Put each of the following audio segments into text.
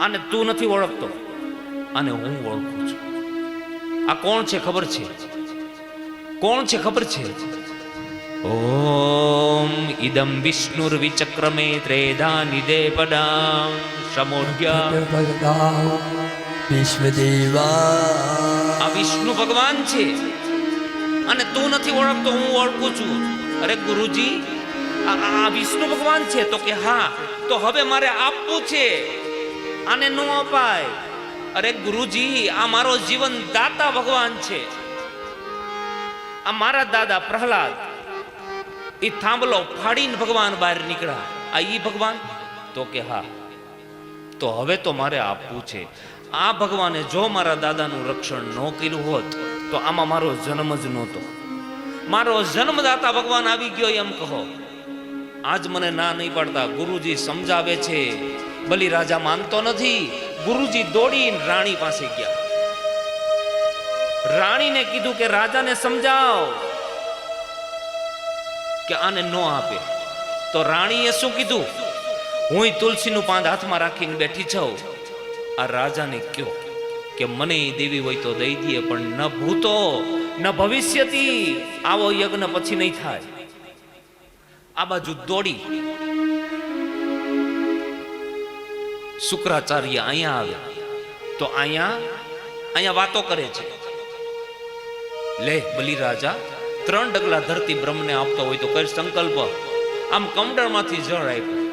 આને તું નથી ઓળખતો, આને હું ઓળખું છું. આ કોણ છે ખબર છે? કોણ છે ખબર છે? ઓમ ઇદમ વિષ્ણુર વિચક્રમે ત્રેધા નિદે પદામ સમોઢ્ય વિશ્વદેવા. આ વિષ્ણુ ભગવાન છે અને તું નથી ઓળખતો, હું ઓળખું છું. અરે ગુરુજી, આ વિષ્ણુ ભગવાન છે? તો કે હા. તો હવે મારે આપવું છે, આને ન અપાય. અરે ગુરુજી, આ મારો જીવન દાતા ભગવાન છે. આ મારા દાદા પ્રહલાદ એ થાંભલો ફાડીને ભગવાન બહાર નીકળ્યા. આ ઈ ભગવાન? તો કે હા. તો હવે તો મારે આપવું છે. આ ભગવાને જો મારા દાદાનું રક્ષણ ન કર્યું હોત તો આમાં મારો જન્મ જ નહોતો. મારો જન્મદાતા ભગવાન આવી ગયો એમ કહો. આજ મને ના નહીં પાડતા. ગુરુજી સમજાવે છે. બલિ રાજા માનતો નથી. ગુરુજી દોડીને રાણી પાસે ગયા. રાણીને કીધું કે રાજાને સમજાવ કે આને ન આપે. તો રાણીએ શું કીધું? હું તુલસીનું પાંદ હાથમાં રાખીને બેઠી છું. આ રાજાને કયો કે મને દેવી હોય તો દઈ દે, પણ ન ભૂતો ન ભવિષ્યથી આવો યજ્ઞ પછી નહીં થાય. આ બાજુ દોડી શુક્રાચાર્ય અહીંયા આવે તો અહીંયા વાતો કરે છે. લે બલિ રાજા, 3 ડગલા ધરતી બ્રહ્મને આપતો હોય તો કર સંકલ્પ. આમ કમંડળમાંથી જળ આપ્યું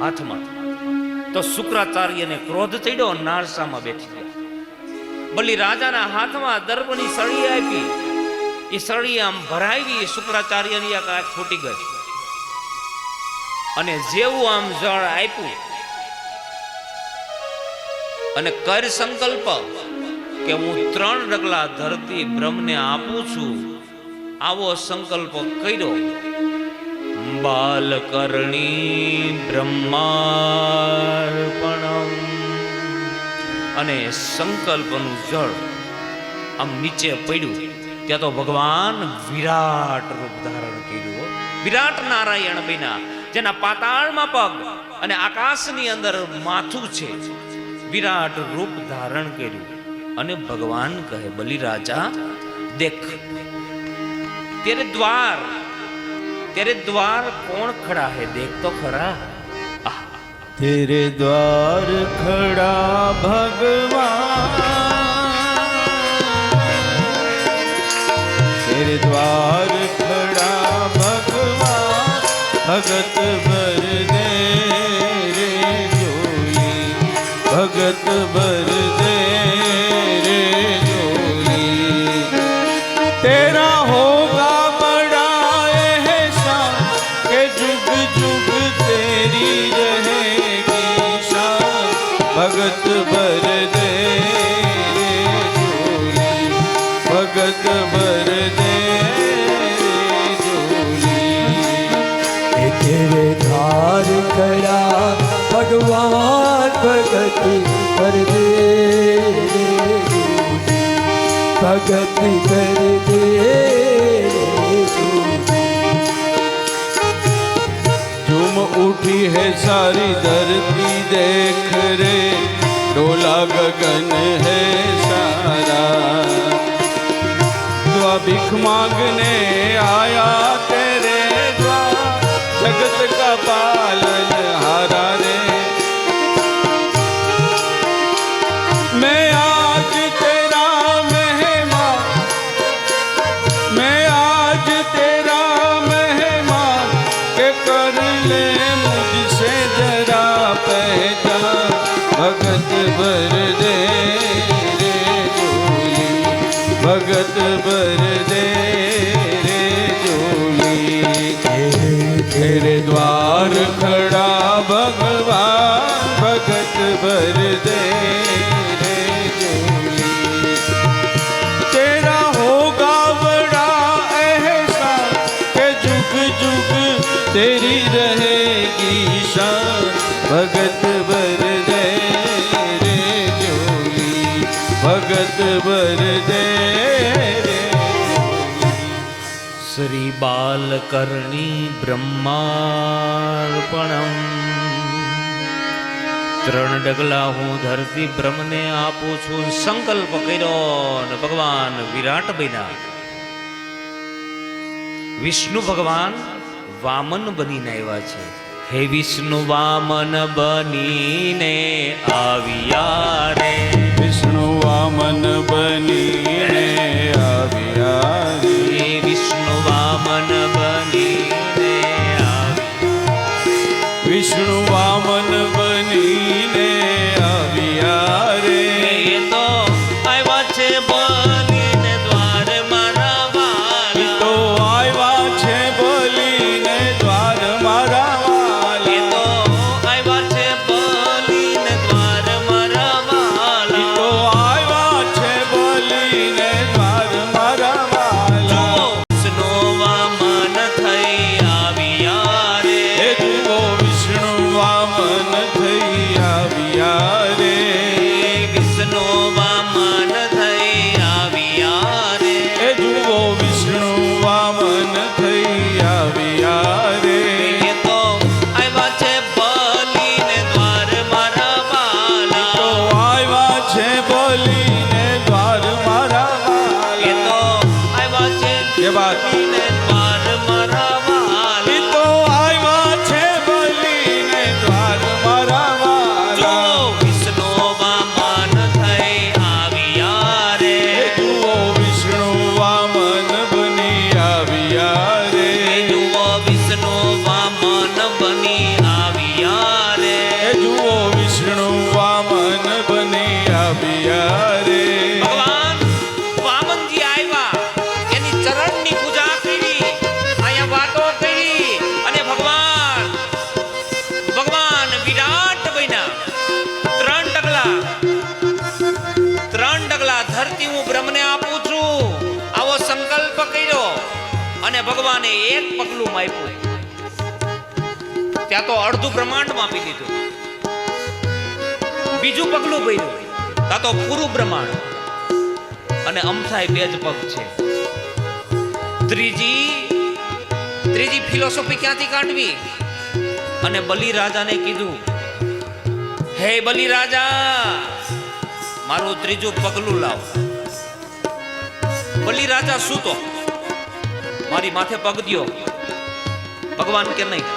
હાથમાં. તો શુક્રાચાર્યને ક્રોધ ચડ્યો, નારસામાં બેઠી ગયા. બલિ રાજાના હાથમાં દર્પની સળી આપી. એ સળી આમ ભરાવી, શુક્રાચાર્યની આ કાંઈ ફૂટી ગઈ. અને જેવું આમ જળ આપ્યું અને કર સંકલ્પ કે હું 3 ડગલા ધરતી બ્રહ્મને આપું છું. આવો સંકલ્પ કર્યો. બાલકર્ણી બ્રહ્માર્પણમ. અને સંકલ્પનું જળ આમ નીચે પડ્યું. ત્યાં તો ભગવાન વિરાટ રૂપ ધારણ કર્યું. વિરાટ નારાયણ બન્યા, જેના પાતાળમાં પગ અને આકાશની અંદર માથું છે. વિરાટ રૂપ ધારણ કર્યું. અને ભગવાન કહે, બલિ રાજા દેખ, तेरे द्वार कौन खड़ा है, देख तो खरा. तेरे द्वार खड़ा भगवान, तेरे द्वार खड़ा भगवान, भगत भर दे रे जोली, भगत भर दे रे जोली. तेरा होगा बड़ा एहसान के जुग जुग तेरी रहेगी शान, भगत भर दे रे जोली, भगत भर दे रे जोली. तेरे द्वार खड़ा भगवान, भगत भर दे रे जोली, भगत कर दे. झूम उठी है सारी धरती देख रे, डोला गगन है सारा. दुआ भीख मांगने आया तेरे द्वार, जगत का पालन हारा रे. मैं आज तेरा मेहमान, मैं आज तेरा मेहमान, के कर ले मुझसे जरा पहचान, भगत भर दे रे जोली, भगत भर दे रे जोली. तेरे द्वार खड़ा भगवान, भगत भर दे रे जोली. तेरा होगा बड़ा एहसान के जुग जुग तेरी रहेगी शान, भगत भर दे रे जोली, भगत भर दे रे. श्री बालकर्णी ब्रह्मार्पणम. ત્રણ ડગલા હું ધરતી બ્રહ્મને આપું છું. સંકલ્પ કર્યો ને ભગવાન વિરાટ બન્યા. વિષ્ણુ ભગવાન વામન બનીને આવ્યા છે. હે વિષ્ણુ વામન બનીને આવ્યા રે. વિષ્ણુ વામન બનીને આવ્યા રે. હે વિષ્ણુ વામન બનીને આવ્યા. વિષ્ણુ વામન બનીને આવ્યા રે. એ તો આવ્યા છે બનીને દ્વાર મારા વાલા. તો આવ્યા છે બોલીને દ્વાર મારા વાલા. એ તો આવ્યા છે બનીને દ્વાર મારા વાલા. તો આવ્યા છે બોલીને દ્વાર મારા વાલા. વિષ્ણુ વામન થઈ આવ્યા રે. હે જુઓ વિષ્ણુ વામન થઈ આવ્યા રે. વિષ્ણુ વામન થઈ આવ્યા રે. હે જુઓ વિષ્ણુ વામન થઈ આવ્યા રે. એ તો આવ્યા છે બલીને દ્વાર મારા વાલા. તો આવ્યા છે બોલીને દ્વાર મારા એ તો વાલા. આવ્યા છે એ વાત બલીને દ્વાર મારા વાલા. એ તો આવ્યા છે બોલીને દ્વાર મારા જો વાલા. વિષ્ણુ વામન થઈ આવ્યા રે. હે જુઓ વિષ્ણુ વામન બની આવ્યા રે. જુઓ વિષ્ણુ વામન બની આવ્યા રે. હે જુઓ વિષ્ણુ વામન બની આવ્યા રે. ભગવાન વામનજી આવ્યા, એની ચરણની પૂજા કરી, અહીંયા વાતો કરી અને ભગવાન વિરાટ બન્યા. ત્રણ ડગલા ધરતી હું બ્રહ્મને આપું છું, આવો સંકલ્પ કર્યો અને ભગવાને એક પગલું માપ્યું. ત્યાં તો અડધું બ્રહ્માંડ માપી દીધું. બીજું પગલું ભર્યું, ત્યાં તો પૂરું બ્રહ્માંડ. અને અમથાય બે જ પગ છે. ત્રીજી ફિલોસોફી ક્યાંથી કાઢવી? અને બલિ રાજાને કીધું, હે બલિ રાજા, મારું ત્રીજું પગલું લાવ. બલિ રાજા સૂતો, મારી માથે પગ દ્યો. ભગવાન કે નહીં,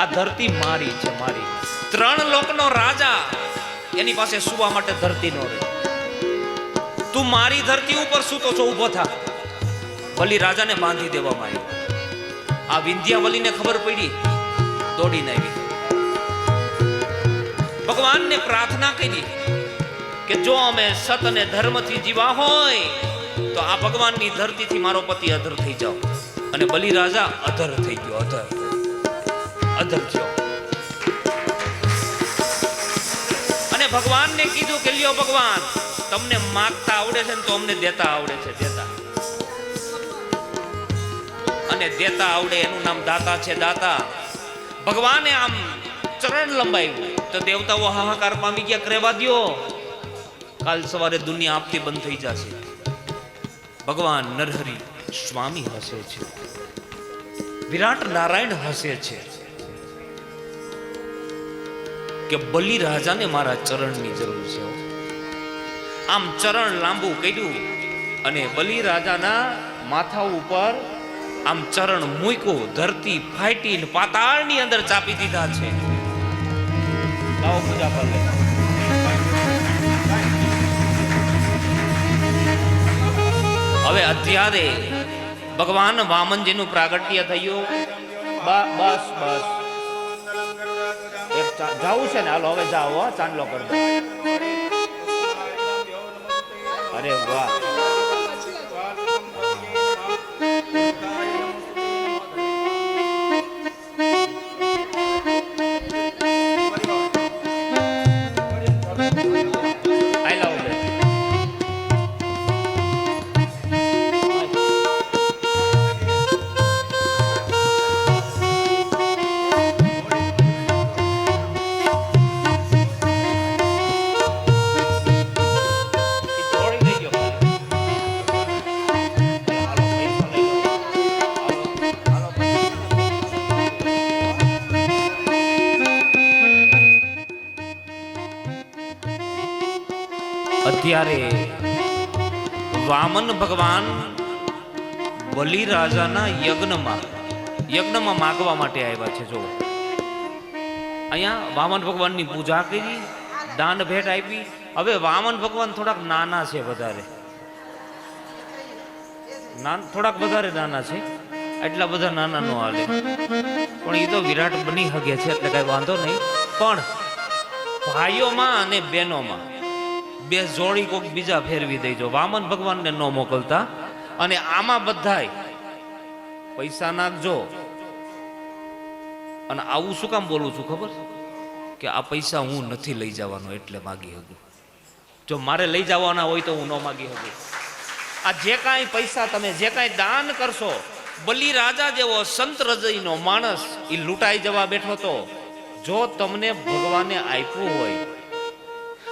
આ ધરતી મારી છે, મારી. ત્રણ લોકનો રાજા, એની પાસે સુવા માટે ધરતી નો રહે. તું મારી ધરતી ઉપર સૂતો છો, ઊભો થા. બલિ રાજાને બાંધી દેવામાં આવ્યો. આ વિંધ્યાવલીને ખબર પડી, દોડીને આવી. ભગવાનને પ્રાર્થના કરી કે જો અમે સત અને ધર્મથી જીવા હોય તો આ ભગવાનની ધરતીથી મારો પતિ અધર થઈ જાઓ. અને બલિ રાજા અધર થઈ ગયો. અધર થયો. અને ભગવાનને કીધું કે લ્યો ભગવાન, તમને માગતા આવડે છે ને તો અમને દેતા આવડે છે. અને દેતા આવડે એનું નામ દાતા છે. દાતા ભગવાને આમ ચરણ લંબાવ્યું તો દેવતાઓ હાહાકાર પામી ગયા, કરેવા દ્યો, કાલ સવારે દુનિયા આપતી બંધ થઈ જશે. ભગવાન નરહરી સ્વામી હસે છે, વિરાટ નારાયણ હસે છે કે બલિ રાજાને મારા ચરણની જરૂર છે. આમ ચરણ લાંબુ કર્યું અને બલિ રાજાના માથા ઉપર આમ ચરણ મૂક્યું. ધરતી ફાટી પાતાળની અંદર ચાપી દીધા છે. લાવો પૂજા પર લે. હવે અત્યારે ભગવાન વામનજીનું પ્રાગટ્ય થયું. બસ જાવું છે ને, હાલો હવે જાઓ, ચાંદલો કરી દો. અરે વાહ, અત્યારે વામન ભગવાન બલિરાજાના યજ્ઞમાં માગવા માટે આવ્યા છે. જો અહીંયા વામન ભગવાનની પૂજા કરી, દાન ભેટ આપી. હવે વામન ભગવાન થોડાક નાના છે, વધારે થોડાક વધારે નાના છે. એટલા બધા નાના નો હાલે, પણ એ તો વિરાટ બની શકે છે એટલે કઈ વાંધો નહીં. પણ ભાઈઓમાં અને બહેનોમાં બે જોડી કોક બીજા ફેરવી દેજો, વામન ભગવાનને ન મોકલતા. અને આમાં બધાય પૈસા નાખજો. અને આવું શું કામ બોલું છું ખબર કે આ પૈસા હું નથી લઈ જવાનો એટલે માગી શકું. જો મારે લઈ જવાના હોય તો હું ન માગી શકું. આ જે કાંઈ પૈસા તમે જે કાંઈ દાન કરશો, બલિરાજા જેવો સંત હૃદયનો માણસ એ લૂંટાઈ જવા બેઠો તો જો તમને ભગવાને આપ્યું હોય,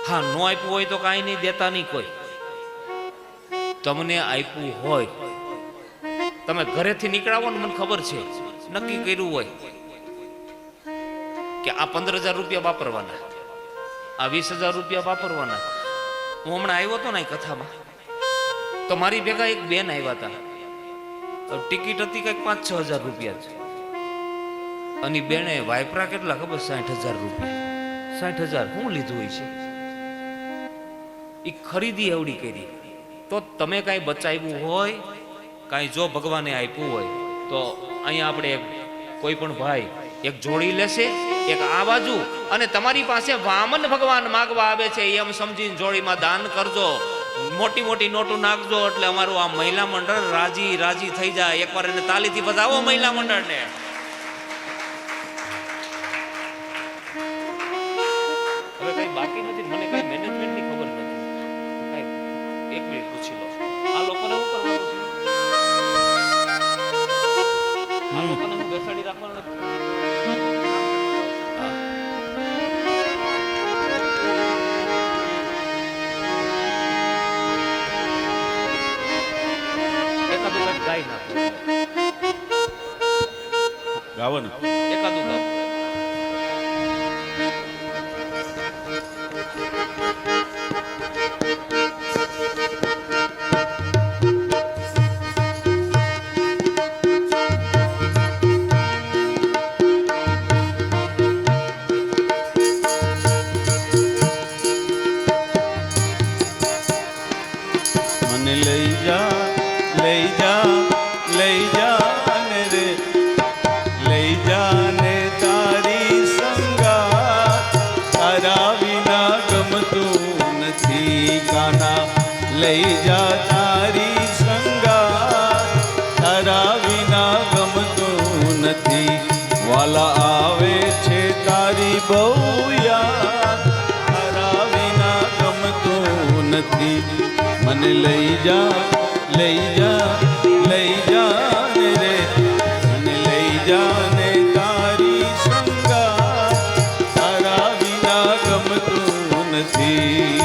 હા ન આપ્યું હોય તો કાંઈ નહીં, દેતા નહીં કોઈ. તમને આપ્યું હોય, તમે ઘરેથી નીકળાવો ને, મને ખબર છે નક્કી કર્યું હોય કે આ 15,000 રૂપિયા વાપરવાના, આ 20,000 રૂપિયા વાપરવાના. હું હમણાં આવ્યો હતો ને કથામાં, તો મારી ભેગા એક બેન આવ્યા હતા. ટિકિટ હતી કંઈક 5-6 હજાર રૂપિયા છે. અને બેને વાપરા કેટલા ખબર? 60,000 રૂપિયા. 60,000 હું લીધું હોય છે? એ ખરીદી એવડી કરી. તો તમે કાંઈ બચાવ્યું હોય, કાંઈ જો ભગવાને આપ્યું હોય તો અહીંયા આપણે કોઈ પણ ભાઈ એક જોડી લેશે, એક આ બાજુ, અને તમારી પાસે વામન ભગવાન માગવા આવે છે એમ સમજીને જોડીમાં દાન કરજો. મોટી મોટી નોટો નાખજો એટલે અમારું આ મહિલા મંડળ રાજી થઈ જાય. એકવાર એને તાલીથી બતાવો મહિલા મંડળને. હવે કઈ બાકી નથી, મને કઈ મેનેજમેન્ટની ખબર નથી. એક મિનિટ પૂછી લો, આ લોકોને શું કરવાનું છે? આ લોકોને હું બેસાડી રાખવાનું નથી. ગાવો ને એકાદું ગાવ. મને લઈ જા ને રે, લઈ જા ને તારી સંગાત, તારા વિના ગમતું નથી કાના. લઈ જા તારી સંગાત, તારા વિના ગમતું નથી. વાલા આવે છે તારી બહુ યાદ, તારા વિના ગમતું નથી. મને લઈ જા ને રે, મને લઈ જા ને તારી સંગાત, તારા વિના ગમતું નથી.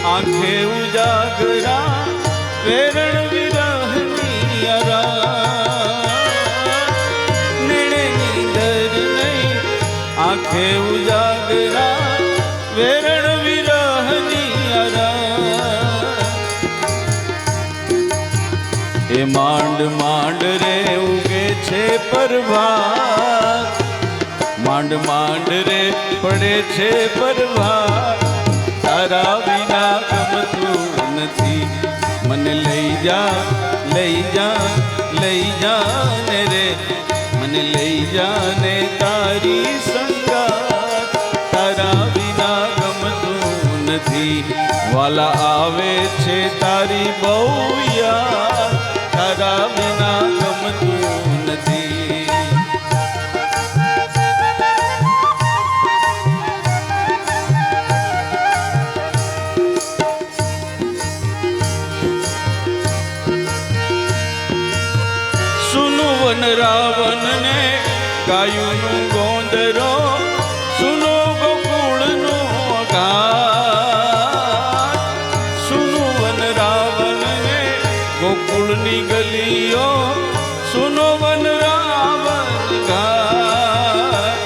આંખે ઉજાગરા વેરણ વિરહની અરા, નેણે નીંદર નહીં આંખે ઉજાગરા વેરણ વિરહની અરા. એ માંડ માંડ રે ઉગે છે પ્રભાત, માંડ માંડ રે પડે છે પ્રભાત, તારા વિના ગમતું નથી. મને લઈ જા ને રે, મને લઈ જા ને તારી સંગાત, તારા વિના ગમતું નથી. વાલા આવે છે તારી બહુ યાદ, તારા વિના ગમતું નથી. વન રાવણ ને ગાયુંનું ગોંદરો, સુનો ગોકુળનો ઘાટ. સુનું વન રાવણ ને ગોકુળની ગલીઓ, સુનો વન રાવણ ઘાટ.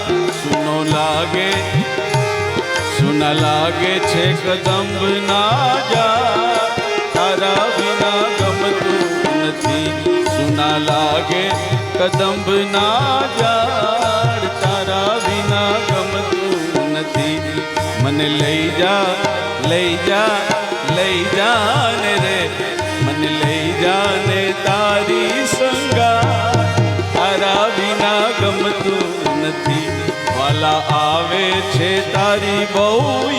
સુના લાગે છે કદંબ ના જા, તારા વિના ગમતું નથી. સુના લાગે કદંબ ના ઝાડ, તારા વિના ગમતું નથી. મને લઈ જા લઈ જા લઈ જા ને રે, મને લઈ જા ને તારી સંગાત, તારા વિના ગમતું નથી. વાલા આવે છે તારી બહુ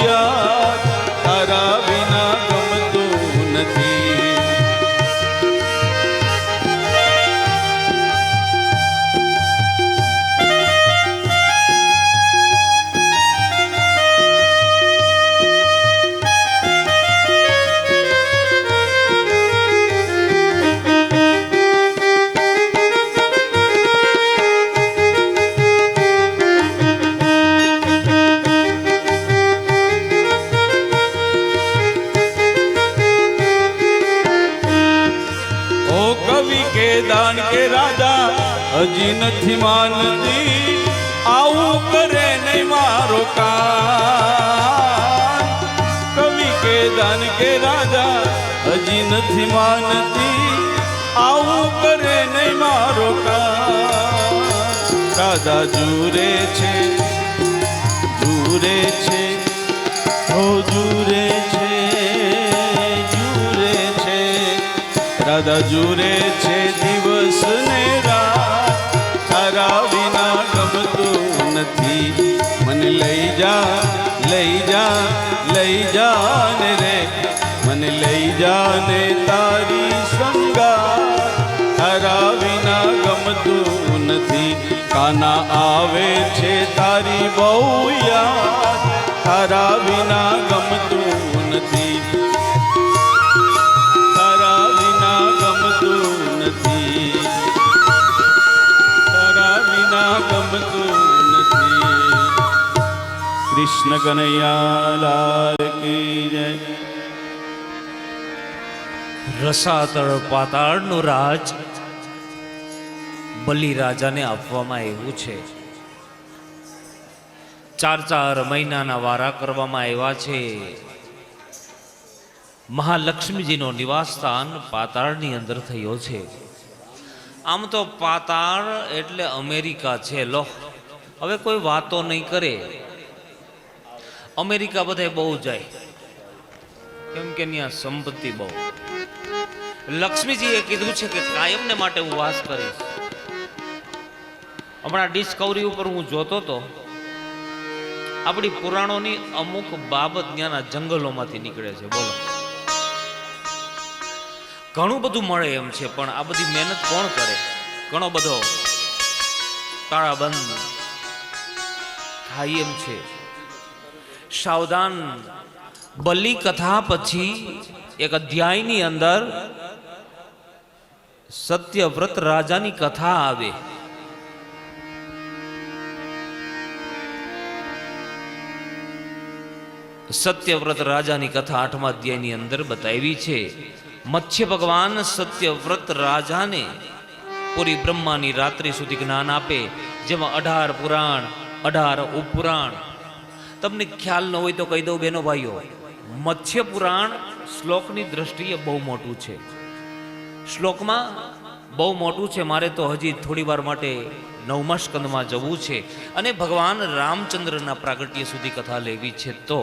યાદ, તારા વિના ગમતું નથી. દાન કે રાજા હજી નથી માનતી, આવું કરે નહીં મારો કાન. કવિ કે દાન કે રાજા હજી નથી માનતી, આવું કરે નહીં મારો કાન. રાધા જુરે છે જુરે છે હો જુરે છે જુરે છે. રાધા જુરે છે દિવસ ને રાત, તારા વિના ગમતું નથી. મને લઈ જા લઈ જા લઈ જા ને રે, મને લઈ જા ને તારી સંગાત, તારા વિના ગમતું નથી. કાના આવે છે તારી બહુ યાદ, તારા વિના ગમતું નથી. કૃષ્ણ કનૈયા લાલ કી જય. રસાતળ પાતાળનું રાજ બલિરાજાને આપવામાં આવ્યું છે. 4 મહિનાના વારા કરવામાં આવ્યા છે. મહાલક્ષ્મીજીનો નિવાસ સ્થાન પાતાળની અંદર થયો છે. આમ તો પાતાળ એટલે અમેરિકા છે. લો હવે કોઈ વાતો નહીં કરે. અમેરિકા બધા બહુ જાય, કેમ કે ત્યાં સંપત્તિ બહુ. લક્ષ્મીજીએ કીધું છે કે કાયમને માટે હું વાસ કરીશ. હમણાં ડિસ્કવરી ઉપર હું જોતો તો આપણી પુરાણોની અમુક બાબત ત્યાંના જંગલોમાંથી નીકળે છે. બોલો, ઘણું બધું મળે એમ છે, પણ આ બધી મહેનત કોણ કરે? ઘણો બધો તાળાબંધ થાય એમ છે. સાવધાન. બલિ કથા પછી એક અધ્યાયની અંદર સત્યવ્રત રાજાની કથા આવે. સત્યવ્રત રાજાની કથા 8મા અધ્યાયની અંદર બતાવી છે. મત્સ્ય ભગવાન સત્યવ્રત રાજાને પૂરી બ્રહ્માની રાત્રિ સુધી જ્ઞાન આપે, જેમાં 18 પુરાણ 18 ઉપપુરાણ. તમને ખ્યાલ ન હોય તો કહી દઉં બેનો ભાઈઓ, મત્સ્ય પુરાણ શ્લોકની દ્રષ્ટિએ બહુ મોટું છે. શ્લોકમાં બહુ મોટું છે. મારે તો હજી થોડી વાર માટે 9મા સ્કંદમાં જવું છે અને ભગવાન રામચંદ્રના પ્રાગટ્ય સુધી કથા લેવી છે. તો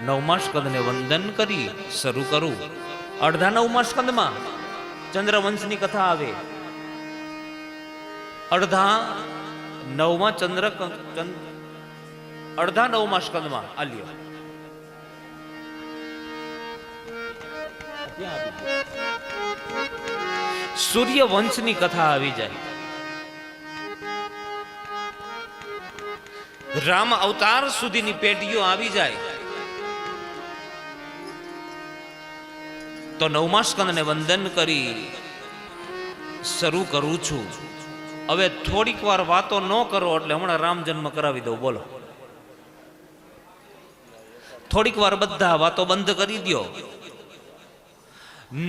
9મા સ્કંદને વંદન કરી શરૂ કરું. અડધા 9મા સ્કંદમાં ચંદ્રવંશની કથા આવે. અડધા 9મા સ્કંદમાં આલ્યો સૂર્યવંશની કથા આવી જાય. રામ અવતાર સુધીની પેઢીઓ આવી જાય. તો 9મા સ્કંદને વંદન કરી શરૂ કરું છું. હવે થોડીક વાર વાતો ન કરો એટલે હમણાં રામ જન્મ કરાવી દઉં. બોલો, થોડીક વાર બધા વાતો બંધ કરી દો.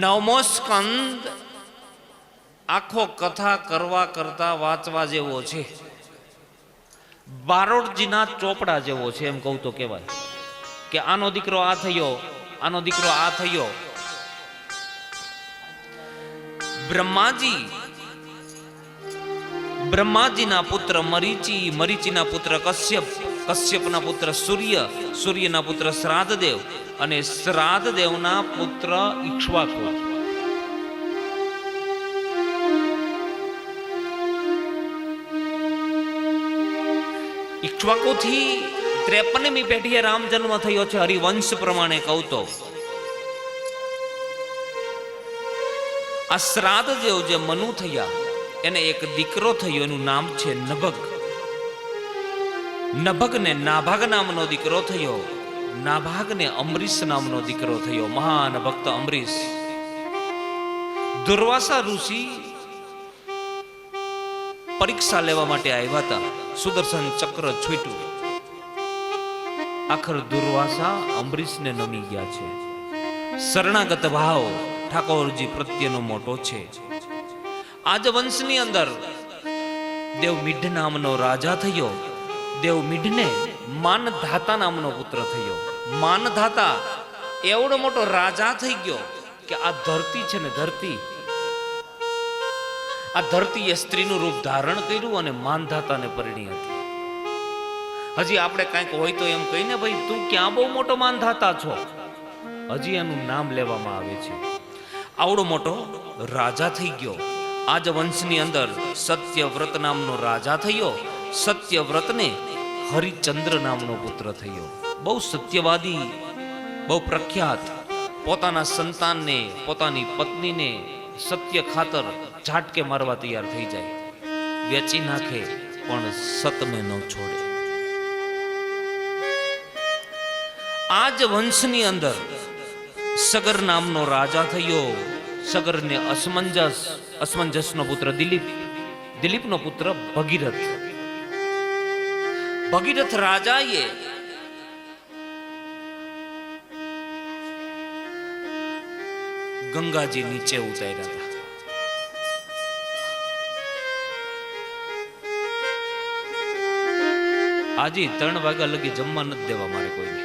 નવમો સ્કંદ આખો કથા કરવા કરતા વાંચવા જેવો છે. બારોટજીના ચોપડા જેવો છે એમ કહું તો કહેવાય કે આનો દીકરો આ થયો, આનો દીકરો આ થયો. બ્રહ્માજીના પુત્ર મરીચી, મરીચીના પુત્ર કશ્યપ, કશ્યપના પુત્ર સૂર્ય, સૂર્યના પુત્ર શ્રાદ્ધદેવ અને શ્રાદ્ધદેવના પુત્ર ઇક્ષ્વાકુ. ઇક્ષ્વાકુથી 53મી પેઢીએ રામ જન્મ થયો છે. હરિવંશ પ્રમાણે કહું તો આ શ્રાદ્ધદેવ જે મનુ થયા એને એક દીકરો થયો, એનું નામ છે નભગ. નભગને નાભાગ નામનો દીકરો થયો, નાભાગને અમરીશ નામનો દીકરો થયો, મહાન ભક્ત અમરીશ. દુર્વાસા ઋષિ પરીક્ષા લેવા માટે આવ્યા હતા. સુદર્શન ચક્ર છૂટ્યું. આખર દુર્વાસા અમરીશને નમી ગયા છે. શરણાગત ભાવ ઠાકોરજી પ્રત્યેનો મોટો છે. આજ વંશની અંદર દેવમીઢ નામનો રાજા થયો. દેવમીઢને માનધાતા નામનો પુત્ર થયો. માનધાતા એવડો મોટો રાજા થઈ ગયો કે આ ધરતી છે ને, ધરતી, આ ધરતીએ સ્ત્રીનું રૂપ ધારણ કર્યું અને માનધાતાને પરિણી હતી. હજી આપણે કંઈક હોય તો એમ કહીને, ભાઈ તું ક્યાં બહુ મોટો માનધાતા છો, હજી એનું નામ લેવામાં આવે છે. આવડો મોટો રાજા થઈ ગયો. આજ વંશની અંદર સત્યવ્રત નામનો રાજા થયો. સત્યવ્રતને હરિચંદ્ર નામનો પુત્ર થયો. બહુ સત્યવાદી, બહુ પ્રખ્યાત. પોતાના સંતાનને, પોતાની પત્નીને સત્ય ખાતર ઝાટકે મારવા તૈયાર થઈ જાય, વેચી નાખે પણ સતને ન છોડે. આજ વંશની અંદર સગર નામનો રાજા થયો. સગરને અસમંજસનો પુત્ર દિલીપ, દિલીપનો પુત્ર ભગીરથ. ભગીરથ રાજાએ ગંગાજી નીચે ઉતાર્યા હતા. આજે 3 વાગ્યા લગી જમવા નથી દેવા મારે કોઈને.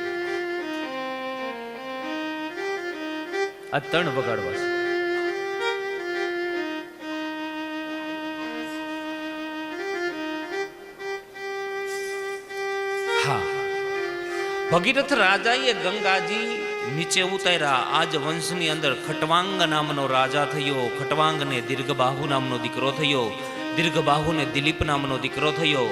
આ 3 વગાડવા છે. હા, ભગીરથ રાજાએ ગંગાજી નીચે ઉતાર્યા. આજ વંશની અંદર ખટવાંગ નામનો રાજા થયો. ખટવાંગને દીર્ઘબાહુ નામનો દીકરો થયો. દીર્ઘબાહુને દિલીપ નામનો દીકરો થયો.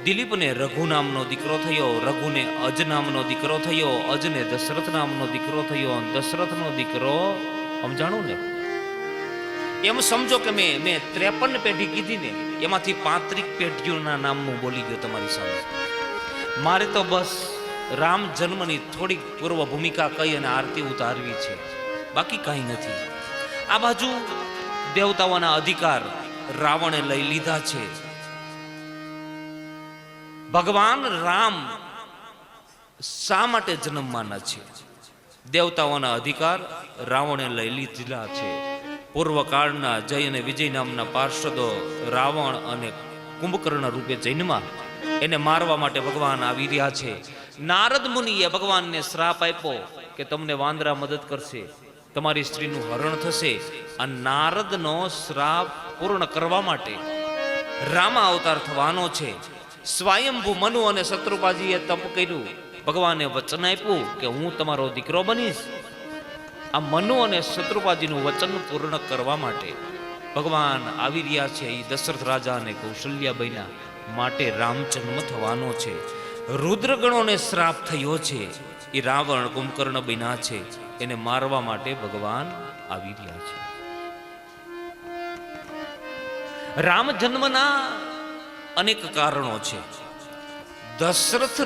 દિલીપને રઘુ નામનો દીકરો થયો. રઘુને અજ નામનો દીકરો થયો. અજને દશરથ નામનો દીકરો થયો. દશરથનો દીકરો સમજાણું ને, એમ સમજો કે મેં 53 પેઢી કીધી ને, એમાંથી 35 પેઢીઓના નામ હું બોલી ગયો તમારી સામે. મારે તો બસ રામ જન્મની થોડીક પૂર્વ ભૂમિકા કહી અને આરતી ઉતારવી છે, બાકી કાંઈ નથી. આ બાજુ દેવતાઓના અધિકાર રાવણે લઈ લીધા છે. ભગવાન રામ શા માટે જન્મવાના છે? દેવતાઓના અધિકાર રાવણે લઈ લીધેલા છે. પૂર્વકાળના જય અને વિજય નામના પાર્ષદો રાવણ અને કુંભકર્ણ રૂપે જન્મા. એને મારવા માટે ભગવાન આવી રહ્યા છે. નારદ મુનિએ ભગવાનને શ્રાપ આપ્યો કે તમને વાંદરા મદદ કરશે, તમારી સ્ત્રીનું હરણ થશે. આ નારદનો શ્રાપ પૂર્ણ કરવા માટે રામા અવતાર થવાનો છે. સ્વયંભૂ મનુ અને શત્રુપાજીએ તપ કર્યું. ભગવાને વચન આપ્યું કે હું તમારો દીકરો બનીશ. આ મનુ અને શત્રુપાજીનું વચન પૂર્ણ કરવા માટે ભગવાન આવી રહ્યા છે. એ દશરથ રાજા અને કૌશલ્યાબાઈના માટે રામ જન્મ થવાનો છે. રુદ્રગણોને શ્રાપ થયો છે. એ રાવણ કુંભકર્ણ બન્યા છે. એને મારવા માટે ભગવાન આવી રહ્યા છે. રામ જન્મના અનેક કારણો છે. દશરથ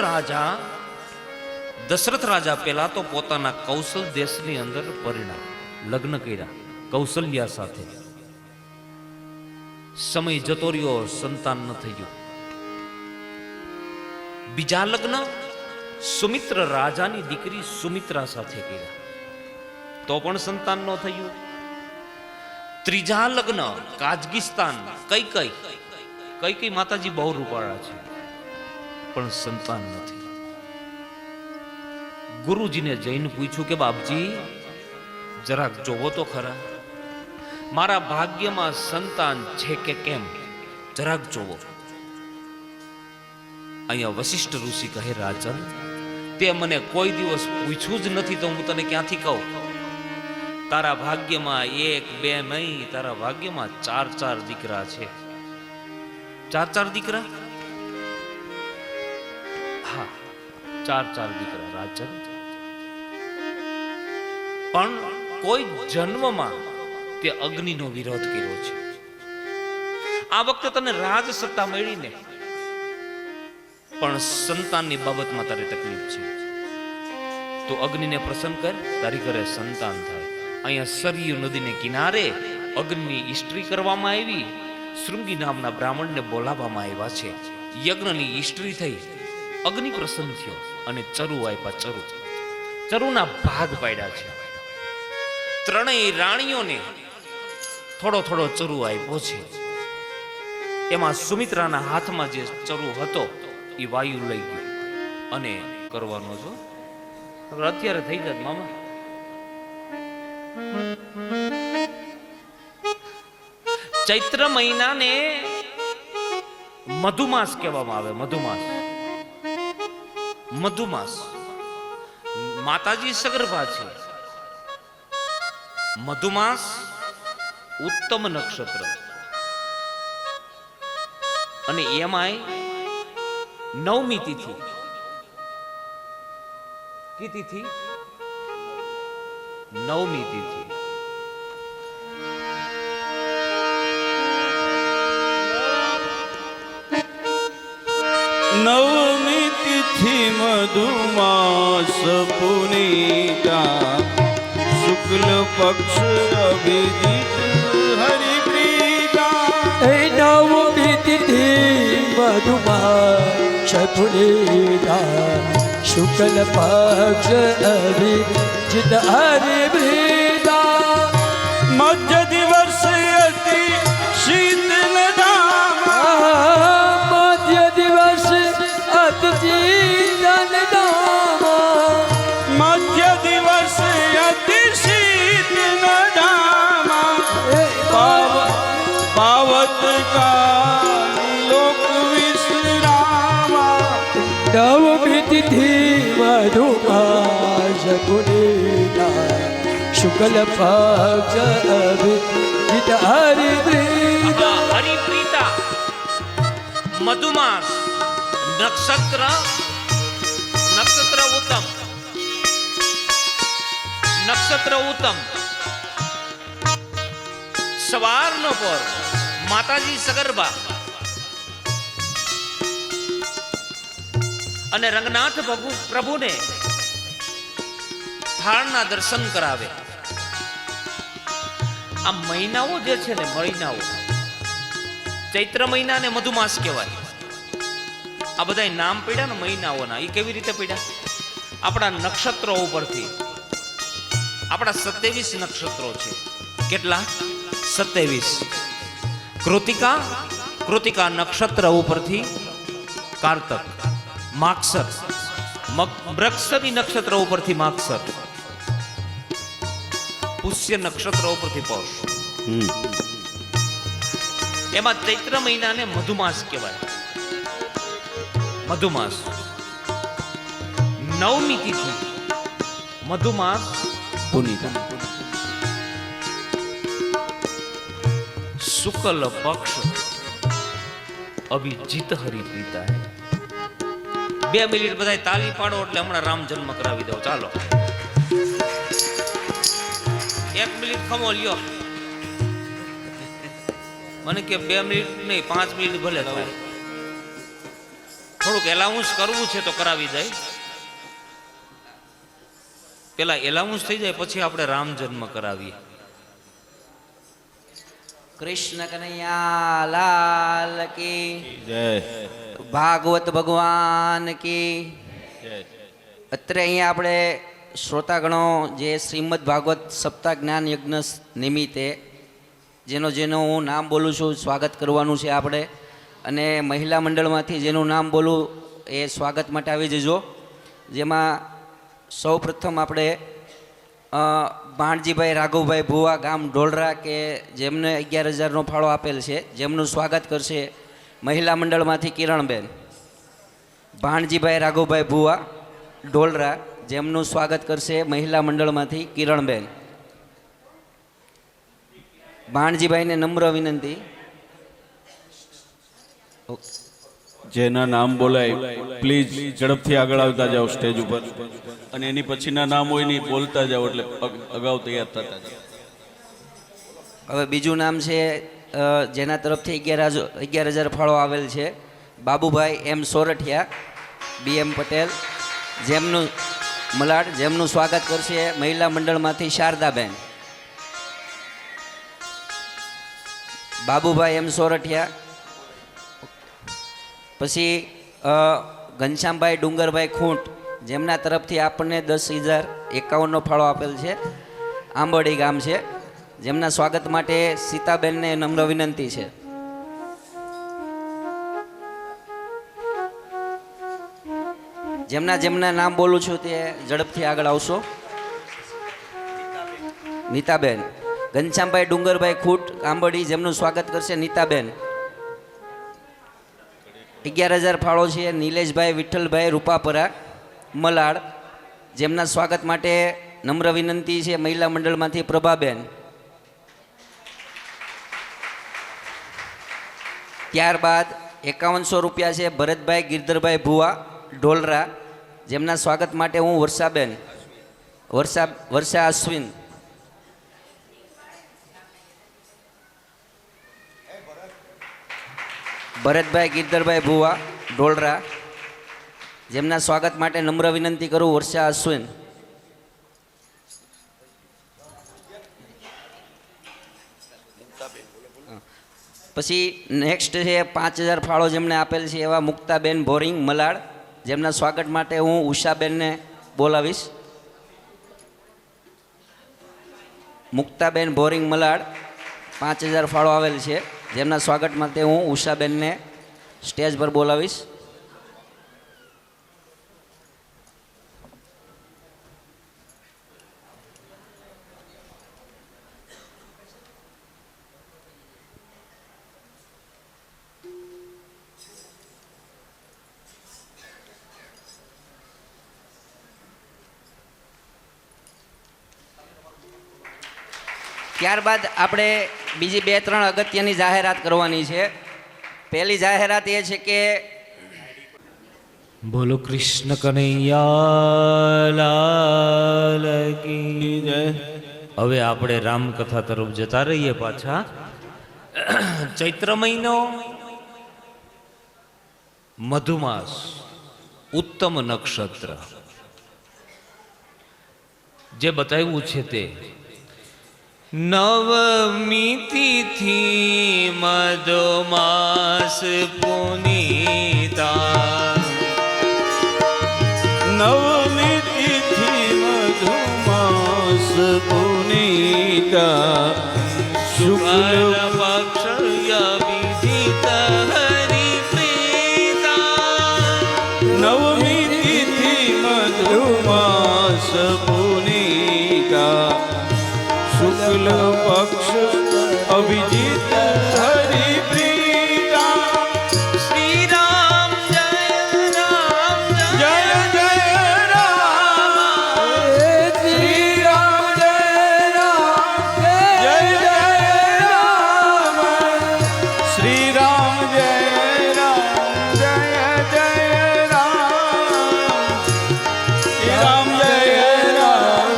રાજા પહેલા તો પોતાના કૌશલ દેશની અંદર પરિણા લગ્ન કર્યા કૌશલ્યા સાથે. સમય જતો રહ્યો, સંતાન ન થયું. બીજા લગ્ન સુમિત્ર રાજાની દીકરી સુમિત્રા સાથે કર્યા, તો પણ સંતાન ન થયું. ત્રીજા લગ્ન કાઝકિસ્તાન કઈ માતાજી બહુ રૂપાળા છે, પણ સંતાન નથી. ગુરુજીને જઈને પૂછ્યું કે બાપજી જરાક જોવો તો ખરા, મારા ભાગ્યમાં સંતાન છે કે કેમ, જરાક જોવો. અહીંયા વશિષ્ઠ ઋષિ કહે, રાજન તે મને કોઈ દિવસ પૂછ્યું જ નથી તો હું તને ક્યાંથી કહું. તારા ભાગ્યમાં એક બે નહીં, તારા ભાગ્યમાં ચાર દીકરા છે. ચાર દીકરા? હા, ચાર દીકરા રાજન. પણ કોઈ જન્મમાં તે અગ્નિનો વિરોધ કર્યો છે. આ વખતે તને રાજ સત્તા મળી ને, પણ સંતાનની બાબતમાં તારે તકલીફ છે. તો અગ્નિને પ્રસન્ન કર, તારી ઘરે સંતાન થાય. અહીંયા સરયુ નદીને કિનારે અગ્નિની ઈષ્ટ્રી કરવામાં આવી. શૃંગી નામના બ્રાહ્મણને બોલાવવામાં આવ્યા છે. યજ્ઞની ઈષ્ટ્રી થઈ, અગ્નિ પ્રસન્ન થયો અને ચરુ આપ્યા. ચરુના ભાગ પાડ્યા છે. ત્રણેય રાણીઓને થોડો ચરુ આપ્યો છે. એમાં સુમિત્રાના હાથમાં જે ચરુ હતો એ વાયુ લઈ ગયો અને કરવાનો છો. અત્યારે થઈ જાય મામા. ચૈત્ર મહિનાને મધુમાસ કહેવામાં આવે. મધુમાસ માતાજી સગર્ભા છે. મધુમાસ ઉત્તમ નક્ષત્ર, અને એમાંય નવમી તિથિ. કી તિથિ? નવમી તિથિ. નવમી તિથિ મધુમાસ પુનીતા, શુક્લ પક્ષ અભિજીત હરિપ્રીતા. નવમી તિથિ મધુમાસ પુનીતા, શુક્લ પક્ષ અભિજીત હરિપ્રીતા. મધ્ય દિવસ અતિ શીતલ ધામા, મધ્ય દિવસ અતિ શીતલ ધામા. મધ્ય દિવસ અતિ શીતલ ધામા. પાવત કાલી લોક વિશ્રામા. નવમી તિથિ મધુમાસ પુનીતા, શુક્લ પક્ષ અભિજીત હરિપ્રીતા. હરિપ્રીતા મધુમાસ નક્ષત્ર ઉત્તમ. સવારનો પર માતાજી સગર્ભા અને રંગનાથ પ્રભુને થાળના દર્શન કરાવે. આ મહિનાઓ જે છે ને, મહિનાઓ ચૈત્ર મહિના ને મધુમાસ કહેવાય. આ બધા નામ પડ્યા ને મહિનાઓના, એ કેવી રીતે પડ્યા? આપણા નક્ષત્રો ઉપરથી. આપણા 27 નક્ષત્રો છે. કેટલા? 27. કૃતિકા નક્ષત્ર ઉપરથી કારતક, માગસર, મૃગશિરા નક્ષત્ર ઉપરથી માગસર, પુષ્ય નક્ષત્ર ઉપરથી પૌષ. એમાં ચૈત્ર મહિનાને મધુમાસ કહેવાય. મધુમાસ નવમી તિથિ મધુમાસ પુનીતા. શુક્લ પક્ષ અભિજીત હરિપ્રીતા. 2 મિનિટ બધા તાલી પાડો એટલે હમણાં રામ જન્મ કરાવી દો. ચાલો 1 મિનિટ ખમો લ્યો. મને કે 2 મિનિટ નહીં, 5 મિનિટ ભલે થાય. થોડુંક એલાઉન્સ કરવું છે તો કરાવી જાય. પેલા એલાઉન્સ થઈ જાય પછી આપણે રામ જન્મ કરાવીએ. કૃષ્ણ કનૈયા લાલ કી જય ભાગવત ભગવાન કી જય અત્યારે અહીંયા આપણે શ્રોતાગણો જે શ્રીમદ ભાગવત સપ્તાહ જ્ઞાન યજ્ઞ નિમિત્તે જેનું હું નામ બોલું છું સ્વાગત કરવાનું છે આપણે, અને મહિલા મંડળમાંથી જેનું નામ બોલું એ સ્વાગત માટે આવી જજો. જેમાં સૌ પ્રથમ આપણે ભાણજીભાઈ રાઘવભાઈ ભુવા ગામ ઢોલરા કે જેમને 11,000નો ફાળો આપેલ છે, જેમનું સ્વાગત કરશે મહિલા મંડળમાંથી કિરણબેન. ભાણજીભાઈ રાઘવભાઈ ભુવા ઢોલરા જેમનું સ્વાગત કરશે મહિલા મંડળમાંથી કિરણબેન. ભાણજીભાઈને નમ્ર વિનંતી. જેના નામ બોલાય પ્લીઝ ઝડપથી આગળ આવતા જાઓ સ્ટેજ ઉપર, અને એની પછીના નામ હોય નહીં બોલતા જાઓ, એટલે અગાઉ તૈયાર થતા જાઓ. હવે બીજું નામ છે જેના તરફથી 11,000 ફાળો આવેલ છે, બાબુભાઈ એમ સોરઠિયા BM પટેલ, જેમનું મલાડ, જેમનું સ્વાગત કરશે મહિલા મંડળમાંથી શારદાબેન. બાબુભાઈ એમ સોરઠિયા. પછી ઘનશ્યામભાઈ ડુંગરભાઈ ખૂંટ, જેમના તરફથી આપણને 10,051નો ફાળો આપેલ છે, આંબોડી ગામ છે, જેમના સ્વાગત માટે સીતાબેનને નમ્ર વિનંતી છે. જેમના નામ બોલું છું તે ઝડપથી આગળ આવશો. નીતાબેન. ઘનશ્યામભાઈ ડુંગરભાઈ ખૂટ આંબડી, જેમનું સ્વાગત કરશે નીતાબેન. 11,000 ફાળો છે નિલેશભાઈ વિઠ્ઠલભાઈ રૂપાપરા મલાડ, જેમના સ્વાગત માટે નમ્ર વિનંતી છે મહિલા મંડળમાંથી પ્રભાબેન. ત્યારબાદ 5100 રૂપિયા છે ભરતભાઈ ગિરધરભાઈ ભુવા ઢોલરા, જેમના સ્વાગત માટે હું વર્ષાબેન વર્ષા અશ્વિન. ભરતભાઈ ગિરધરભાઈ ભુવા ઢોલરા, જેમના સ્વાગત માટે નમ્ર વિનંતી કરું વર્ષા અશ્વિન. પછી નેક્સ્ટ છે 5,000 ફાળો જેમણે આપેલ છે એવા મુક્તાબેન ભોરિંગ મલાડ, જેમના સ્વાગત માટે હું ઉષાબેનને બોલાવીશ. મુક્તાબેન ભોરિંગ મલાડ 5,000 ફાળો આવેલ છે, જેમના સ્વાગત માટે હું ઉષાબેનને સ્ટેજ પર બોલાવીશ. ત્યારબાદ આપણે બીજી 2-3 અગત્યની જાહેરાત કરવાની છે. પહેલી જાહેરાત એ છે કે બોલો કૃષ્ણ કનૈયા લાલ કી જય હવે આપણે રામકથા તરફ જતા રહીએ પાછા. ચૈત્ર મહિનો, મધુમાસ, ઉત્તમ નક્ષત્ર, જે બતાવ્યું છે તે નવમી તિથિ મધુમાસ પુનીતા, નવમી તિથિ મધુમાસ પુનીતા, શુક્લ પક્ષ વિદિત હરિપ્રીતા, નવમી તિથિ મધુમાસ પુનીતા, શુક્લ પક્ષ અભિજીત હરિપ્રીતા. શ્રી રામ જય રામ જય જય રામ, શ્રી રામ જય રામ જય જય રામ, શ્રી રામ જય રામ, જય જય રામ, શ્રી રામ જય રામ,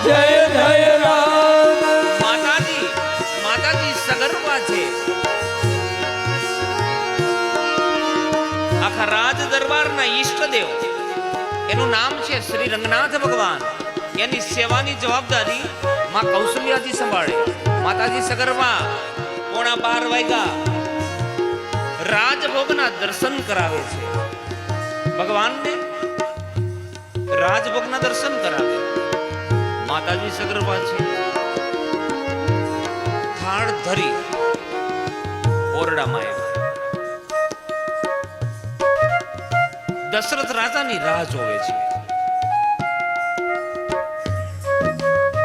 જય જય રામ. માતાજી સગર્ભા છે. આખા રાજ દરબારના ઈષ્ટદેવ, એનું નામ છે શ્રી રંગનાથ ભગવાન. એની સેવાની જવાબદારી માં કૌશલ્યાજી સંભાળે. માતાજી સગર્ભા 12 વાગ્યા રાજભોગના દર્શન કરાવે છે ભગવાનને. રાજભોગના દર્શન કરાવે. માતાજી સગર્ભા છે. થાળ ધરી ઓરડામાં આવ્યા. દશરથ રાજાની રાહ જોવે છે.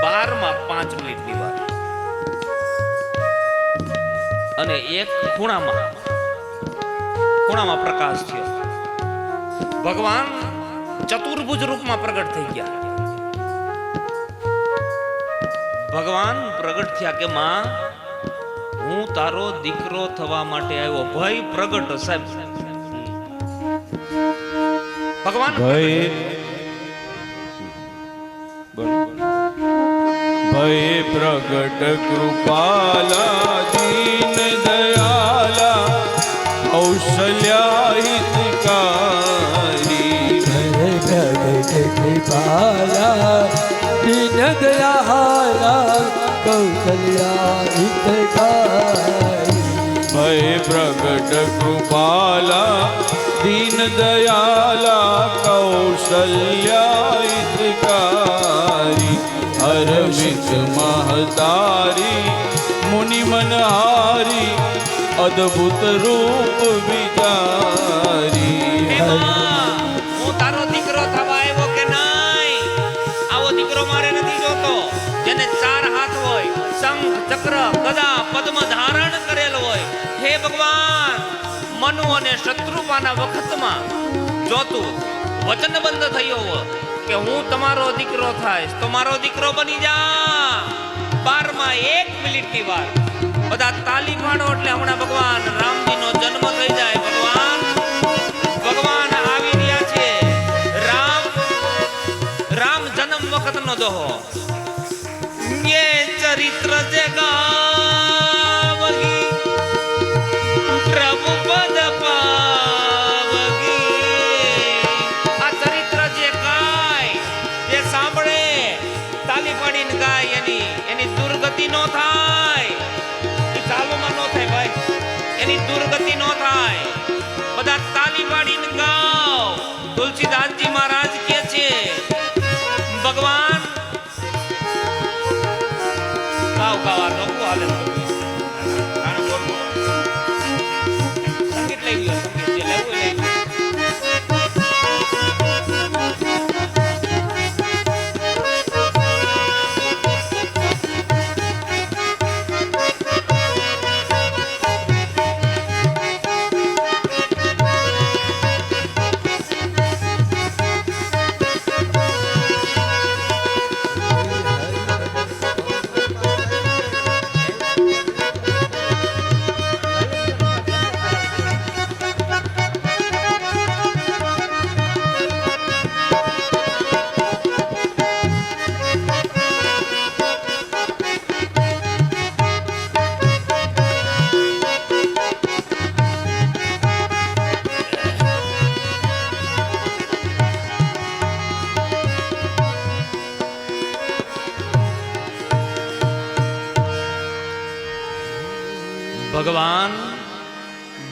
12:05 મિનિટની વાર અને એક ખૂણામાં પ્રકાશ થયો. ભગવાન ચતુર્ભુજ રૂપમાં પ્રગટ થઈ ગયા. ભગવાન પ્રગટ થયા કે માં હું તારો દીકરો થવા માટે આવ્યો. ભય પ્રગટ સાહેબ. ભગવાન ભય પ્રગટ કૃપાલા દીન દયાલા કૌશલ્યા હિતકારી. ભય પ્રગટ કૃપાલા દીન દયાલા કૌશલ્યા હિતકારી. ભય પ્રગટ કૃપાલા દીન દયાલા કૌશલ્યા હિતકારી. અરવિંદ મહતારી મુનિ મનહારી અદ્ભુત રૂપ વિચારી. હું તારો દીકરો થવા આવ્યો કે નહીં? આવો દીકરો મારે નથી જોતો જેને 4 હાથ હોય, શંખ ચક્ર ગદા પદ્મ ધારણ કરેલ હોય. હે ભગવાન, મનુ અને શત્રુપાના વખતમાં જો તું વચનબદ્ધ થયો હો કે હું તમારો દીકરો થાય તો મારો દીકરો બની જા. 12:01 મિનિટની વાર બધા તાલી પાડો એટલે હમણાં ભગવાન રામજીનો જન્મ થઈ જાય. ભગવાન આવી રહ્યા છે. રામ જન્મ વખતનો દોહો. ये चरित्र जगावगी प्रभु पद पावगी. આ ચરિત્ર જે ગાય, જે સાંભળે, તાલી પાડીને ગાય, એની દુર્ગતિ નો થાય. એ ચાલુમાં નો થાય ભાઈ, એની દુર્ગતિ નો થાય. બધા તાલી પાડીને ગાઓ. તુલસીદાસજી મહારાજ કે છે ભગવાન ગાવ ગાવા લોકો હાલે સંગીત લઈ ગયો. સંગીત જે લેવું લઈ ગયો.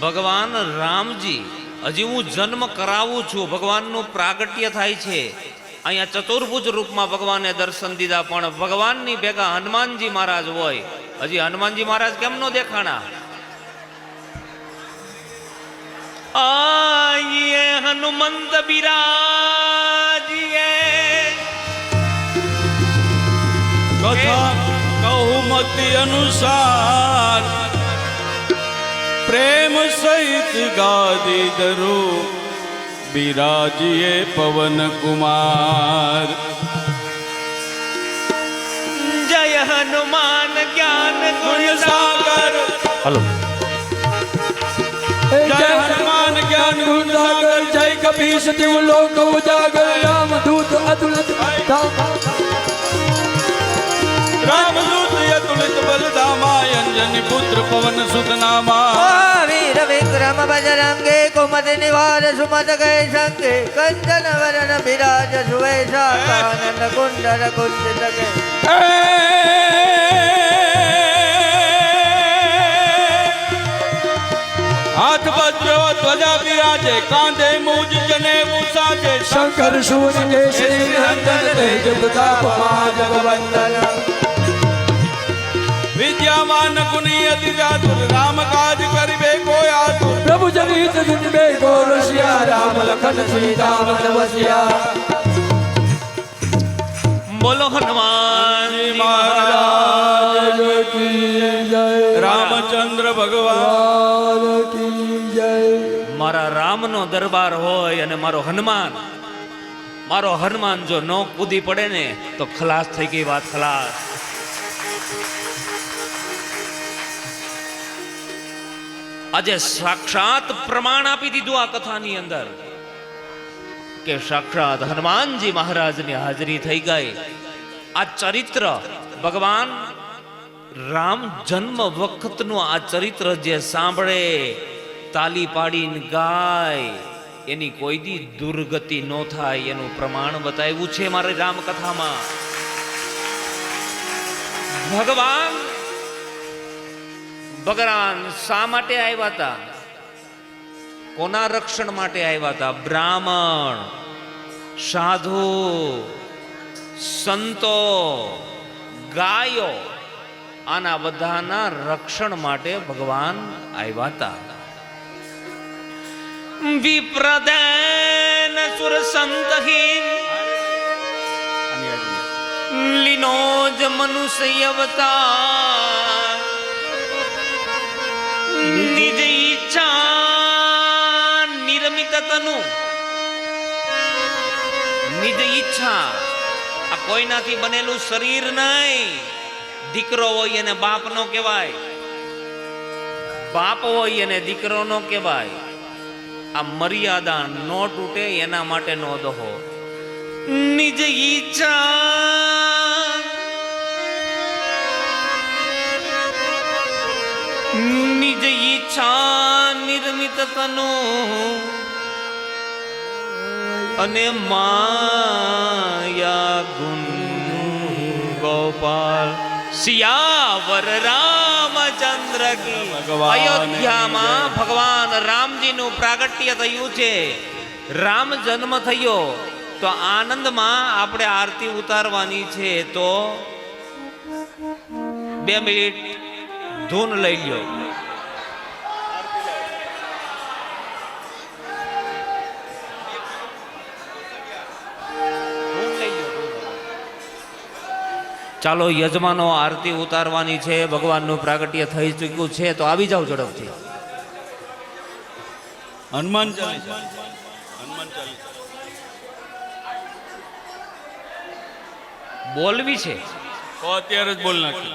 ભગવાન રામજી હજી હું જન્મ કરાવું છું. ભગવાનનું પ્રાગટ્ય થાય છે. અહીંયા ચતુર્ભુજ રૂપમાં ભગવાને દર્શન દીધા, પણ ભગવાનની ભેગા હનુમાનજી મહારાજ હોય. હજી હનુમાનજી મહારાજ કેમ નો દેખાણા? આયે હનુમંત બિરાજીએ કથા કહુમતિ અનુસાર પ્રેમ સહિત ગાદી ધરો બિરાજીએ પવન કુમાર. જય હનુમાન જ્ઞાન ગુણ સાગર હલો જય હનુમાન જ્ઞાન ગુણ સાગર જય કપીશ દેવ લોક ઉજાગર રામદૂત અતુલિત રામદૂત અતુલિત બલધામા અંજની પુત્ર પવન સુત નામા. વીર વિક્રમ બજરંગે કુમતિ નિવાર સુમત ગય સંગે કંચન વરણ બિરાજ સુવેશા કાનન કુંડર કુંડિત ધ્વજા બિરાજે કાંધે મૂજ જને સાજે શંકર સુર કેસરી નંદન તેજ પ્રતાપ મહાજગવંદન વિદ્યાવાન ગુણી અતિ ચાતુર રામ કાજ કરિબે કોઈ આતુર પ્રભુ જગત જુજબે ગોરસિયા રામ લખન સીતા મન વસિયા બોલો હનુમાન મહારાજ કી જય રામચંદ્ર ભગવાન કી જય મારા રામનો દરબાર હોય અને મારો હનુમાન જો ન કૂદી પડે ને તો ખલાસ થઈ ગઈ વાત, ખલાસ. આજે સાક્ષાત પ્રમાણ આપી દીધું આ કથાની અંદર કે સાક્ષાત હનુમાનજી મહારાજની હાજરી થઈ ગઈ. આ ચરિત્ર ભગવાન રામ જન્મ વખતનું આ ચરિત્ર જે સાંભળે, તાલી પાડીને ગાય, એની કોઈ દી દુર્ગતિ ન થાય એનું પ્રમાણ બતાવ્યું છે મારી રામકથામાં. ભગવાન શા માટે આવ્યા હતા? કોના રક્ષણ માટે આવ્યા હતા? બ્રાહ્મણ, સાધુ, સંતો, ગાયો, આના બધાના રક્ષણ માટે ભગવાન આવ્યા હતા. વિપ્રદેન સુર સંતહીન લીનોજ મનુષ્ય અવતાર નિજ ઈચ્છા નિર્મિત તનુ. નિજ ઈચ્છા, આ કોઈનાથી બનેલું શરીર નહીં. દીકરો હોય એને બાપ નો કહેવાય, બાપ હોય એને દીકરો નો કહેવાય. આ મર્યાદા નો તૂટે એના માટે નો દહો. નિજ ઈચ્છા નિજ ઈચ્છા નિર્મિત તનુ અને માયા ગુણ ગોપાલ સિયાવર રામચંદ્ર કી. અયોધ્યામાં ભગવાન રામજીનું પ્રાગટ્ય થયું છે. રામ જન્મ થયો તો આનંદમાં આપણે આરતી ઉતારવાની છે. તો 2 મિનિટ ધૂન લઈ લ્યો. ચાલો યજમાનો, આરતી ઉતારવાની છે. ભગવાનનું પ્રાગટ્ય થઈ ચૂક્યું છે, તો આવી જાઓ ઝડપથી. હનુમાન ચાલીસા, હનુમાન ચાલીસા બોલવી છે તો અત્યારે જ બોલ નાખી.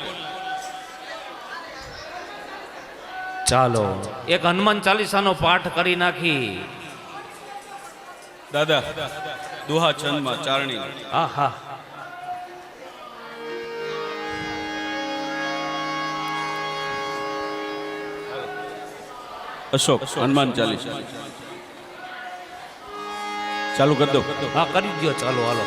ચાલો એક હનુમાન ચાલીસાનો પાઠ કરી નાખી. દાદા દુહા છંદમાં ચારણી. હા હા, અશોક હનુમાન ચાલીસા ચાલુ કરી દો. હા કરી દો. ચાલો હાલો.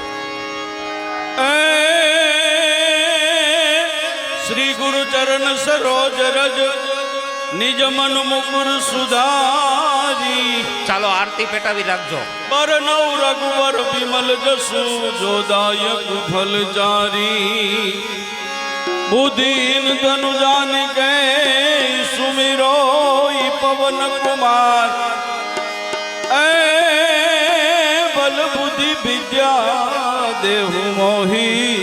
શ્રી ગુરુ ચરણ સરોજ રજ નિજ મન મુકુર સુધારી. ચાલો આરતી પેટાવી રાખજો. બરનૌ રઘુવર વિમલ જસુ જોદાયક ફલ જારી. બુદ્ધિન ધनु જાન કે સુમિરો પવન કુમાર. એ બલ બુદ્ધિ વિદ્યા દેહુ મોહી.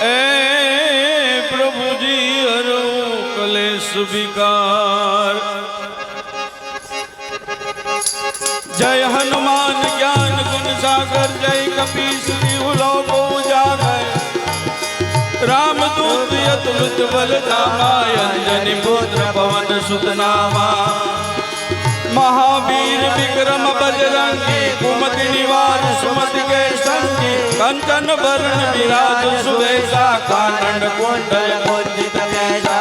એ પ્રભુજી હરો કલેશ વિકાર. જય હનુમાન જ્ઞાન ગુણ સાગર. જય કપીશ तिहु लोक उजागर. रामदूत अतुलित बल धामा. अंजनी पुत्र पवन सुत नामा. महावीर विक्रम बजरंगी. कुमति निवार सुमति के संगी. कंचन वरण विराज सुबेसा. कानन कुंडल कुंजित कैसा.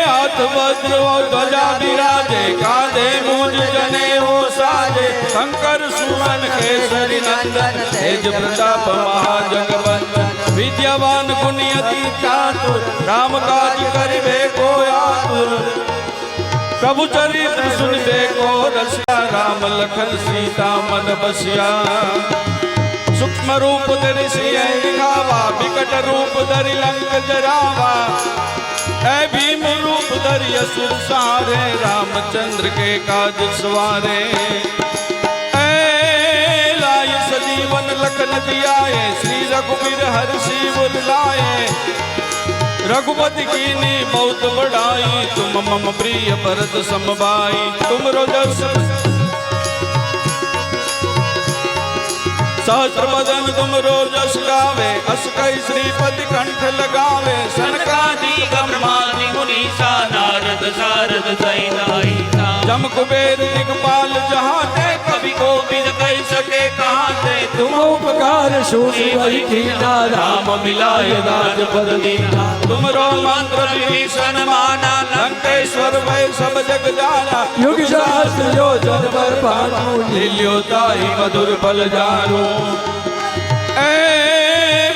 हाथ वज्र ध्वजा विराजे. कांधे मूज जनेऊ साजे. शंकर सुमन केसरी नंदन तेज प्रताप महाजगवंदन. विद्यावान गुणी अति चातुर राम काज करिबे को आतुर प्रभु चरित्र सुनबे को रसिया राम लखन सीता मन बसिया सूक्ष्म रूप धरि सिय दिखावा विकट रूप धरि लंक जरावा ऐ भीम रूप धरि असुर सारे रामचंद्र के काज सवारे ऐ लाए सजीवन लखन दियाए श्री रघुवीर हर्षि उर लाए रघुपति कीनी बहुत बड़ाई तुम मम प्रिय भरत समबाई तुम रोजस सहस्र बदन तुम रोजस गावे अस कई श्रीपति कंठ लगावे सनकादि ब्रह्मादि मुनीसा नारद सारद सहिता जम कुबेर दिगपाल जहाते कवि को बिद कह सके कहाँ से तुम उपकार शून्य वही कीना राम मिलाए राजपद दीना तुमरो मंत्र विभीषण माना लंकेश्वर भय सब जग जाना युग सहस्र योजन पर भानु लील्यो ताई मधुर फल जानो ए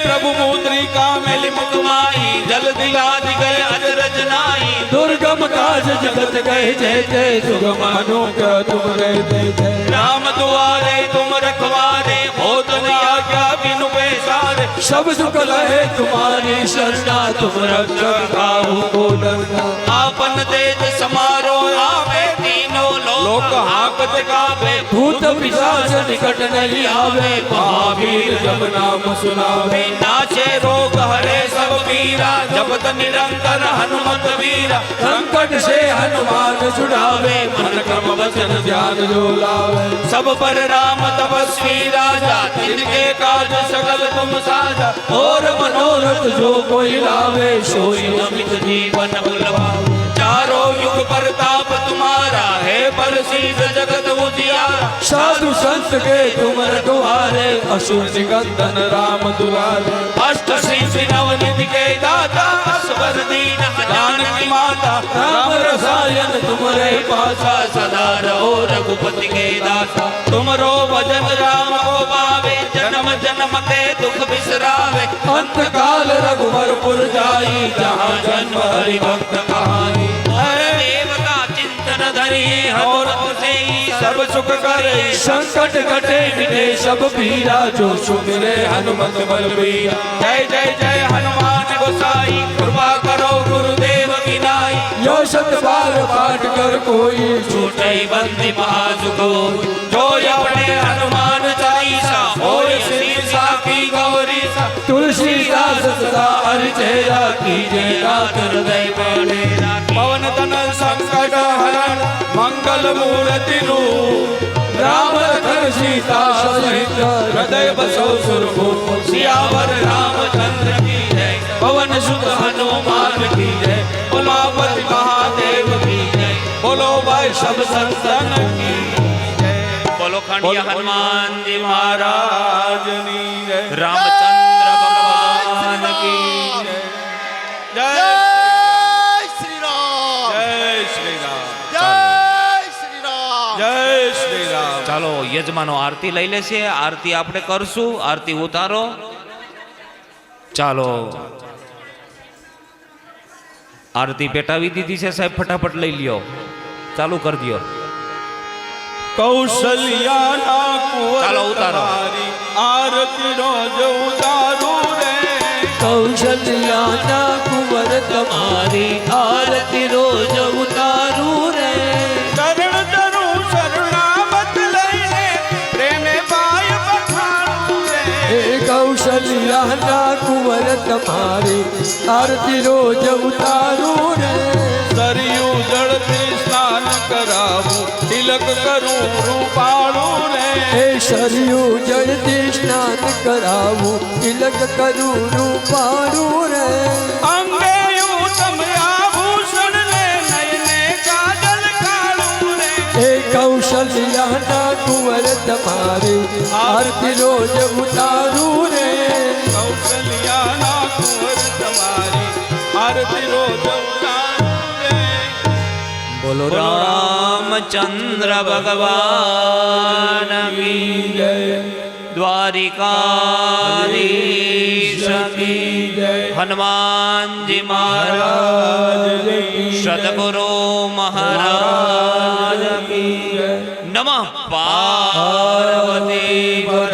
प्रभु मुद्रिका मिल मुकमाई जल दिलादि गए अजरज नाई दुर्गम काज जगत गए जय जय सुगम अनुग्रह तुम रहते जय राम दुआरे तुम रखवारे हो दुनिया क्या बिनु पैसारे सब सुख लहे तुम्हारी शरणा तुम रक्षक काहू को डरना आपन तेज समारो आवे तीनों लोक हाकत गावे भूत पिशाच निकट नहीं आवे महावीर जब नाम सुनावे नाचे रोग हरे सब वीरा जपत निरंतर हनुमत वीरा संकट से हनुमान छुड़ावे मन क्रम वचन ध्यान जो लावे सब पर राम तपस्वी राजा तिनके काज सकल तुम साजा और मनोरथ जो कोई लावे सोई अमित जीवन बुलवावे चारों युग प्रताप तुम्हारा है प्रसिद्ध जगत उजियारा साधु संत के तुम रखवारे असुर निकंदन राम दुलारे अष्ट सिद्धि नवनिधि के दाता असवर दीन जानकी माता राम रसायन तुमरे पासा सदा रहो रघुपति के दाता तुमरो भजन राम को पावे जन्म जन्म के दुख बिसरावे अंत काल रघुवरपुर जाई जहाँ जन्म हरि भक्त कहानी देवता चिंतन धरी और से सब सुख करे संकट कटे मिटे सब पीरा जो सुमिरे हनुमत बलबीरा जय जय जय हनुमान गोसाई कृपा करो गुरुदेव की नाई यो शत बार पाठ कर कोई छूटे बंदी महासुखो जो अपने हनुमान चालीसा होय शीर्षा की गौरी सा तुलसीदास सदा हरिचेरा कीजे नाथ हृदय पाणे पवन तन संकट हरण मंगल मूर्ति रूप राम लखन सीता सहित हृदय बसो सुरभूप सियावर रामचंद्र की जय पवन सुत हनुमान की जय उमापति महादेव की जय बोलो भाई सब संतन की जय બોલો ખાંડિયા હનુમાન જી महाराज नी जय રામચંદ્ર ભગવાન की जय જય શ્રી રામ जय श्री राम જય શ્રી રામ जय श्री राम ચાલો યજમાનો આરતી લઈ લેશે આરતી આપણે કરશું આરતી ઉતારો ચાલો આરતી પેટાવી દીધી છે સાહેબ ફટાફટ લઈ લ્યો ચાલુ કરી દો कौशल्या ना कुंवर ચાલો ઉતારો तुम्हारी आरती रोज उतारू रे कौशल्याना कुंवर तुम्हारी आरती रोज उतारू रे शरण तरू शरणामत लईने प्रेमे पाय पखारू रे हे कौशल्याना कुंवर तुम्हारी आरती रोज उतारू रे सरयू जड़ती स्नान करावू तिलक करूं रूपाणू रे हे सरयू जड़ती स्नान करावू तिलक करू रूपारू रे अंगे उत्तम आभूषण ले नयने काजल कालू रे हे कौशल्याना कुंवर तुम्हारी आरती रोज उतारू रे कौशल्या ना कुंवर तुम्हारी आरती रोज उतारू रे બોલો રામચંદ્ર ભગવાન કી જય દ્વારિકાધીશ की जय હનુમાનજી महाराज की સદગુરુ મહારાજ की जय નમઃ પાર્વતી हर